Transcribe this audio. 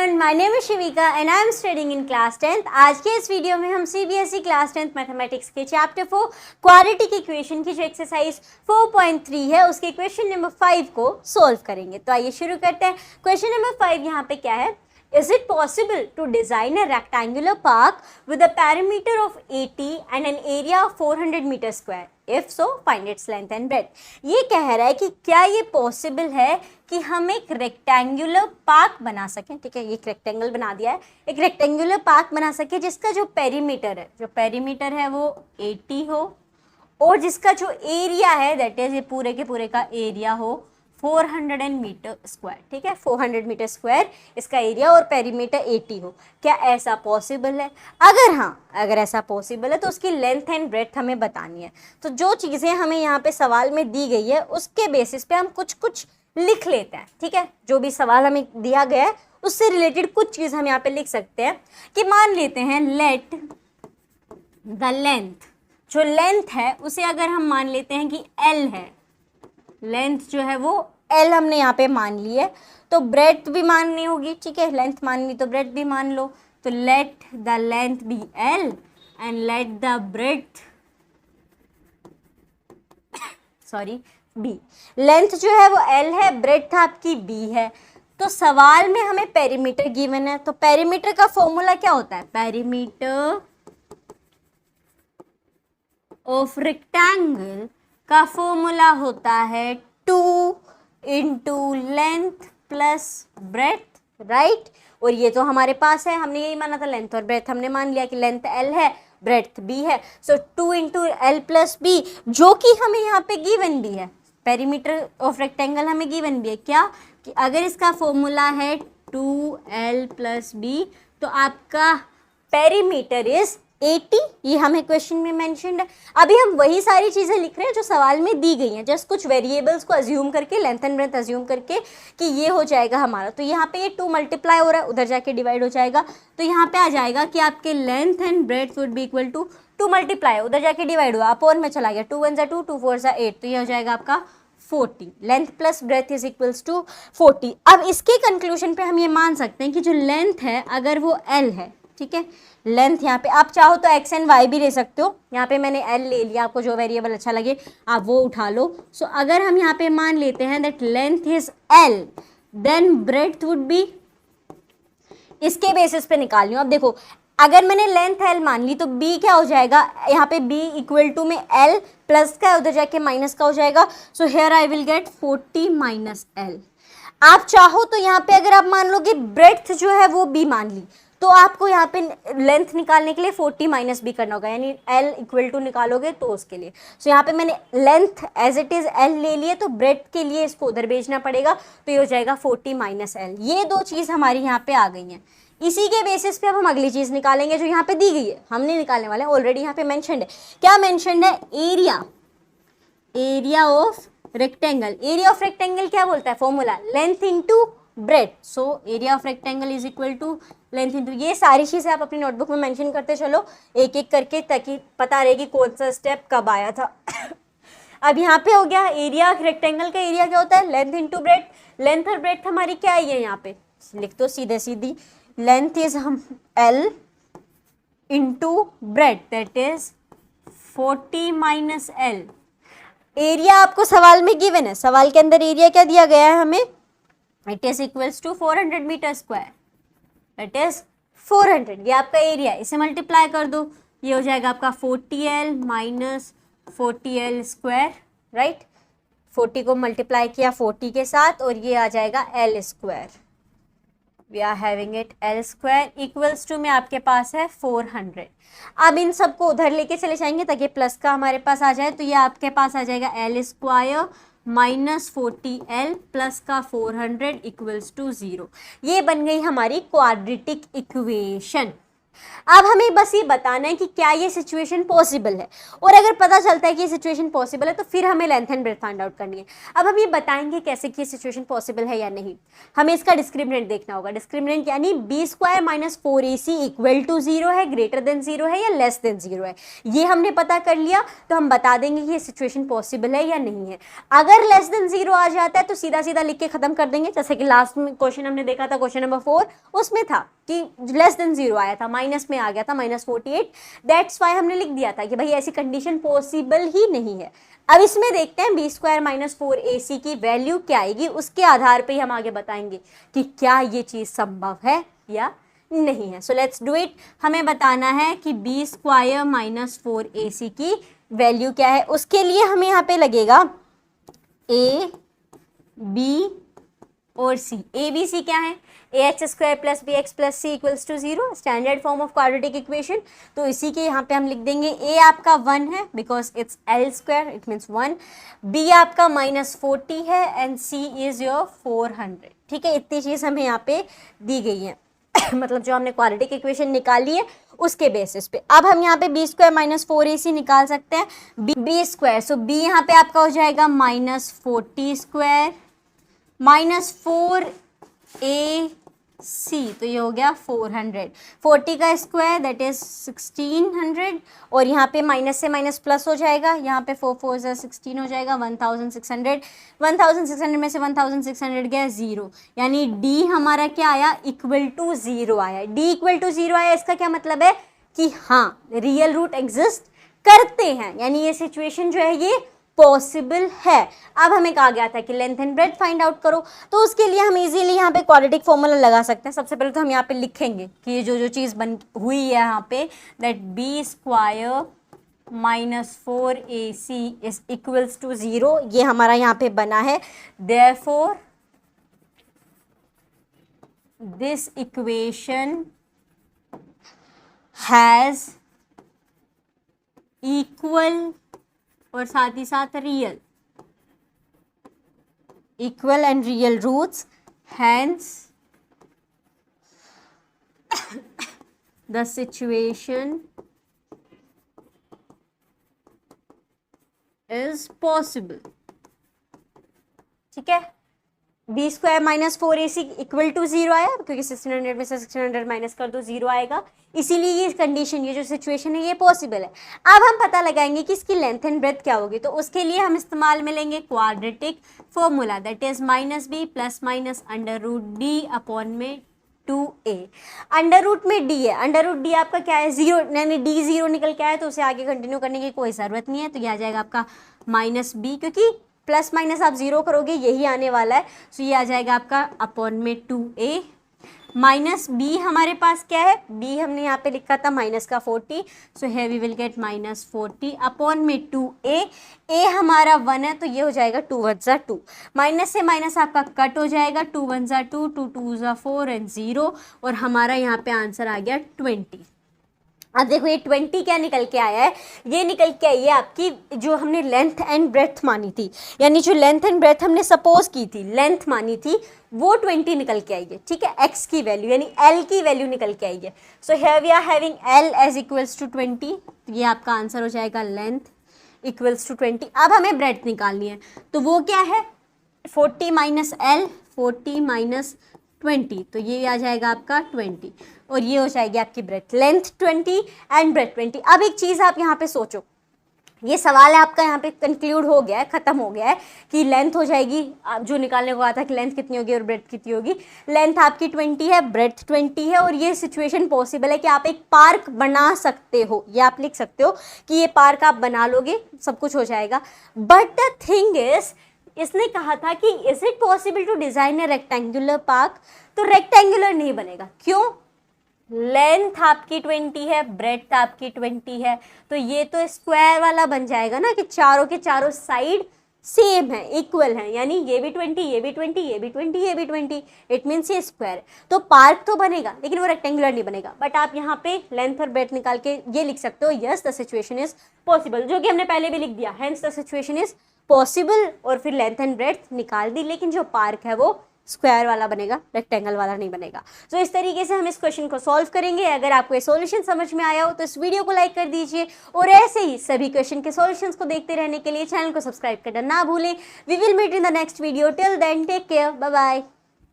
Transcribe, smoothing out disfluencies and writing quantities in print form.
everyone, my name is Shivika and I am studying in class 10th। आज के इस video में हम CBSE क्लास 10th मैथमेटिक्स के चैप्टर 4 क्वाड्रेटिक इक्वेशन की जो एक्सरसाइज 4.3 है उसके क्वेश्चन नंबर 5 को सोल्व करेंगे। तो आइए शुरू करते हैं। क्वेश्चन नंबर 5 यहाँ पे क्या है, Is it possible to design a rectangular park with a perimeter of 80 and an area of 400 meter square? If so, find its length and breadth। ये कह रहा है कि क्या ये पॉसिबल है कि हम एक रेक्टेंगुलर पार्क बना सकें। ठीक है, एक रेक्टेंगल बना दिया है, एक रेक्टेंगुलर पार्क बना सके जिसका जो पेरीमीटर है वो 80 हो और जिसका जो एरिया है दैट इज ये पूरे के पूरे का एरिया हो 400 मीटर स्क्वायर। ठीक है, 400 मीटर स्क्वायर इसका एरिया और पेरीमीटर 80 हो। क्या ऐसा पॉसिबल है? अगर ऐसा पॉसिबल है तो उसकी लेंथ एंड ब्रेड्थ हमें बतानी है। तो जो चीज़ें हमें यहाँ पे सवाल में दी गई है उसके बेसिस पे हम कुछ लिख लेते हैं। ठीक है, जो भी सवाल हमें दिया गया है उससे रिलेटेड कुछ चीज़ हम यहाँ पे लिख सकते हैं कि मान लेते हैं लेट द लेंथ, जो लेंथ है उसे अगर हम मान लेते हैं कि L है, लेंथ जो है वो L हमने यहाँ पे मान ली है, तो ब्रेड्थ भी माननी होगी। ठीक है, लेंथ मान ली तो ब्रेड्थ भी मान लो। तो let the length be L and let the breadth B। Length जो है वो L है, ब्रेड्थ आपकी B है। तो सवाल में हमें पेरीमीटर गिवन है, तो पेरीमीटर का फॉर्मूला क्या होता है? पेरीमीटर ऑफ रेक्टेंगल का फॉर्मूला होता है 2 into length plus breadth, right. और ये तो हमारे पास है, हमने यही माना था, लेंथ और ब्रेड्थ हमने मान लिया कि लेंथ L है, ब्रेड्थ B है। सो 2 इंटू L प्लस B, जो कि हमें यहाँ पे गिवन भी है। पेरीमीटर ऑफ रेक्टेंगल हमें गिवन भी है क्या, कि अगर इसका फॉर्मूला है 2L प्लस B तो आपका पेरीमीटर इज 80। ये हमें क्वेश्चन में मेंशन्ड है। अभी हम वही सारी चीज़ें लिख रहे हैं जो सवाल में दी गई हैं, जस्ट कुछ वेरिएबल्स को अज्यूम करके, लेंथ एंड ब्रेड्थ अज्यूम करके कि ये हो जाएगा हमारा। तो यहाँ पे ये 2 मल्टीप्लाई हो रहा है, उधर जाके डिवाइड हो जाएगा। तो यहाँ पे आ जाएगा कि आपके length and breadth would be equal to 2 multiply, उधर जाके डिवाइड हुआ, अपॉन में चला गया, 2 1 ज़ा 2, 2 4 ज़ा 8, तो ये हो जाएगा आपका 40। Length plus breadth is equals to 40। अब इसके कंक्लूजन पे हम ये मान सकते हैं कि जो लेंथ है अगर वो L है, ठीक है, लेंथ यहाँ पे आप चाहो तो x एंड y भी ले सकते हो। यहाँ पे मैंने L ले लिया, आपको जो वेरिएबल अच्छा लगे आप वो उठा लो। सो अगर हम यहाँ पे मान लेते हैं that length is L then breadth would be, इसके बेसिस पे निकाल रही हूँ। अब देखो, अगर मैंने लेंथ L मान ली तो B क्या हो जाएगा, यहाँ पे B इक्वल टू में L प्लस का उधर जाके माइनस का हो जाएगा। So here I will get 40 minus L। आप चाहो तो यहाँ पे अगर आप मान लोगे ब्रेड्थ जो है वो B मान ली तो आपको यहाँ पे लेंथ निकालने के लिए 40 माइनस B करना होगा, यानी L इक्वल टू निकालोगे तो उसके लिए। सो यहाँ पे मैंने length as it is L ले लिए, तो ब्रेड्थ के लिए इसको उधर भेजना पड़ेगा, तो ये हो जाएगा 40 माइनस L। ये दो चीज़ हमारी यहाँ पे आ गई हैं। इसी के बेसिस पे अब हम अगली चीज़ निकालेंगे जो यहाँ पे दी गई है। हमने निकालने वाले हैं, ऑलरेडी यहाँ पे मैंशन्ड है। क्या मैंशन्ड है? Area of rectangle. Area of rectangle क्या बोलता है formula? Length into breadth. So area of rectangle is equal to length into, ये सारी चीज़ें आप अपनी नोटबुक में मेंशन करते चलो एक एक करके, ताकि पता रहे कि कौन सा स्टेप कब आया था। अब यहाँ पे हो गया एरिया, रेक्टेंगल का एरिया क्या होता है? Length into breadth. लेंथ और ब्रेड्थ हमारी क्या है? यहाँ पे लिख दो सीधी, लेंथ इज हम L into breadth that is 40 minus L। Area आपको सवाल में गिवन है, सवाल के अंदर एरिया क्या दिया गया है हमें? It is equals to 400 metre square, it is 400। ये आपका एरिया, इसे मल्टीप्लाई कर दो, ये हो जाएगा आपका 40L minus 40L square, right. 40 को मल्टीप्लाई किया 40 के साथ और ये आ जाएगा L square. We are having it L square equals to में आपके पास है 400। अब इन सबको उधर लेके चले जाएंगे ताकि प्लस का हमारे पास आ जाए, तो ये आपके पास आ जाएगा L square minus 40L plus का 400 इक्वल्स टू 0। ये बन गई हमारी क्वाड्रेटिक इक्वेशन। अब हमें बस ये बताना है कि क्या ये सिचुएशन पॉसिबल है, और अगर पता चलता है कि ये सिचुएशन पॉसिबल है तो फिर हमें length and breadth find out करनी है। अब हम ये बताएंगे कैसे कि ये सिचुएशन पॉसिबल है या नहीं। हमें इसका डिस्क्रिमिनेंट देखना होगा। डिस्क्रिमिनेंट यानी B square minus 4ac equal to 0 है, ग्रेटर देन 0 है या लेस देन 0 है। ये हमने पता कर लिया तो हम बता देंगे कि ये सिचुएशन पॉसिबल है या नहीं है। अगर लेस देन 0 आ जाता है तो सीधा सीधा लिख के खत्म कर देंगे, जैसे कि लास्ट में क्वेश्चन हमने देखा था, क्वेश्चन नंबर 4, उसमें था कि लेस देन 0 आया था, माइनस में आ गया था -48। दैट्स वाई हमने लिख दिया था कि भाई ऐसी कंडीशन पॉसिबल ही नहीं है। अब इसमें देखते हैं बी स्क्वायर माइनस 4ac की वैल्यू क्या आएगी, उसके आधार पे ही हम आगे बताएंगे कि क्या ये चीज संभव है या नहीं है। So let's do it. हमें बताना है कि बी स्क्वायर माइनस 4ac की वैल्यू क्या है। उसके लिए हमें यहाँ पे लगेगा a b और c। a b c क्या है, ax square plus B X plus C equals to 0, standard form of quadratic equation. तो इसी के यहाँ पे हम लिख देंगे a आपका 1 है because it's l square, it means 1, b आपका -40 है एंड c इज योर 400। ठीक है, इतनी चीज़ हमें यहाँ पे दी गई है मतलब जो हमने क्वाड्रेटिक इक्वेशन निकाली है उसके बेसिस पे। अब हम यहाँ पे बी स्क्वायर माइनस 4ac निकाल सकते हैं, बी स्क्वायर, सो b यहाँ पे आपका हो जाएगा -40 स्क्वायर माइनस 4ac, तो ये हो गया 400। 40 का स्क्वायर दैट इज 1600, और यहाँ पे माइनस से माइनस प्लस हो जाएगा, यहाँ पे 4 4 16 हो जाएगा 1600। 1600 में से 1600 गया 0, यानी d हमारा क्या आया, इक्वल टू 0 आया। d इक्वल टू 0 आया, इसका क्या मतलब है कि हाँ रियल रूट एग्जिस्ट करते हैं, यानी ये सिचुएशन जो है ये पॉसिबल है। अब हमें कहा गया था कि length and breadth find out करो, तो उसके लिए हम इजीली यहाँ पे क्वाड्रेटिक फॉर्मूला लगा सकते हैं। सबसे पहले तो हम यहाँ पे लिखेंगे कि ये जो चीज़ बन हुई है यहाँ पे, that B square minus 4ac is equals to 0, ये हमारा यहाँ पे बना है। Therefore this equation has equal और साथ ही साथ real, equal and real roots, hence the situation is possible. ठीक है, B square minus 4ac equal to 0 आया क्योंकि 1600 में से 1600 माइनस कर दो 0 आएगा, इसीलिए ये कंडीशन, ये जो सिचुएशन है ये पॉसिबल है। अब हम पता लगाएंगे कि इसकी लेंथ एंड ब्रेथ क्या होगी, तो उसके लिए हम इस्तेमाल में लेंगे quadratic formula, that is -b plus minus √d upon में 2a। अंडर रूट में d है, अंडर रूट d आपका क्या है 0, यानी d 0 निकल के आया तो उसे आगे कंटिन्यू करने की कोई ज़रूरत नहीं है, तो ये आ जाएगा आपका -b, क्योंकि प्लस माइनस आप 0 करोगे यही आने वाला है, सो ये आ जाएगा आपका अपॉन में 2a। माइनस b हमारे पास क्या है, b हमने यहाँ पे लिखा था माइनस का 40, सो है वी विल गेट -40 अपॉन में 2a। a हमारा 1 है तो ये हो जाएगा 2 1 ज़ा 2, माइनस से माइनस आपका कट हो जाएगा, 2 1 ज़ा 2, 2 2 ज़ा 4 एंड 0, और हमारा यहाँ पे आंसर आ गया 20। अब देखो ये 20 क्या निकल के आया है, ये निकल के आई है आपकी जो हमने लेंथ एंड ब्रेथ मानी थी, यानी जो लेंथ एंड ब्रेथ हमने सपोज की थी, लेंथ मानी थी, वो 20 निकल के आई है। ठीक है, x की वैल्यू यानी l की वैल्यू निकल के आई है। So here we are having l as equals to 20, तो ये आपका आंसर हो जाएगा लेंथ इक्वल्स टू 20। अब हमें ब्रेथ निकालनी है, तो वो क्या है 40 माइनस l, 40 माइनस 20, तो ये आ जाएगा आपका 20, और ये हो जाएगी आपकी ब्रेथ, लेंथ 20 एंड ब्रेथ 20। अब एक चीज़ आप यहाँ पे सोचो, ये सवाल है आपका यहाँ पे कंक्लूड हो गया है, खत्म हो गया है कि लेंथ हो जाएगी, आप जो निकालने को कहा था कि लेंथ कितनी होगी और ब्रेथ कितनी होगी, लेंथ आपकी 20 है, ब्रेथ 20 है, और ये सिचुएशन पॉसिबल है कि आप एक पार्क बना सकते हो, ये आप लिख सकते हो कि ये पार्क आप बना लोगे, सब कुछ हो जाएगा। बट द थिंग इज, इसने कहा था कि is it possible to design a rectangular park, तो रेक्टेंगुलर नहीं बनेगा, क्यों, लेंथ आपकी 20 है, ब्रेथ आपकी 20 है, तो ये तो स्क्वायर वाला बन जाएगा ना कि चारों के चारों साइड सेम है, इक्वल है, यानी ये भी 20, ये भी 20, ये भी 20, ये भी 20, इट मीन्स ये स्क्वायर है, तो पार्क तो बनेगा लेकिन वो रेक्टेंगुलर नहीं बनेगा। बट आप यहाँ पे लेंथ और ब्रेथ निकाल के ये लिख सकते हो, yes the situation is possible, जो कि हमने पहले भी लिख दिया, hence the situation is possible, और फिर लेंथ एंड ब्रेथ निकाल दी, लेकिन जो पार्क है वो स्क्वायर वाला बनेगा, रेक्टेंगल वाला नहीं बनेगा। तो इस तरीके से हम इस क्वेश्चन को सॉल्व करेंगे। अगर आपको ये सॉल्यूशन समझ में आया हो तो इस वीडियो को लाइक कर दीजिए और ऐसे ही सभी क्वेश्चन के सॉल्यूशंस को देखते रहने के लिए चैनल को सब्सक्राइब करना ना भूलें। We will meet in the next video. Till then take care, bye bye.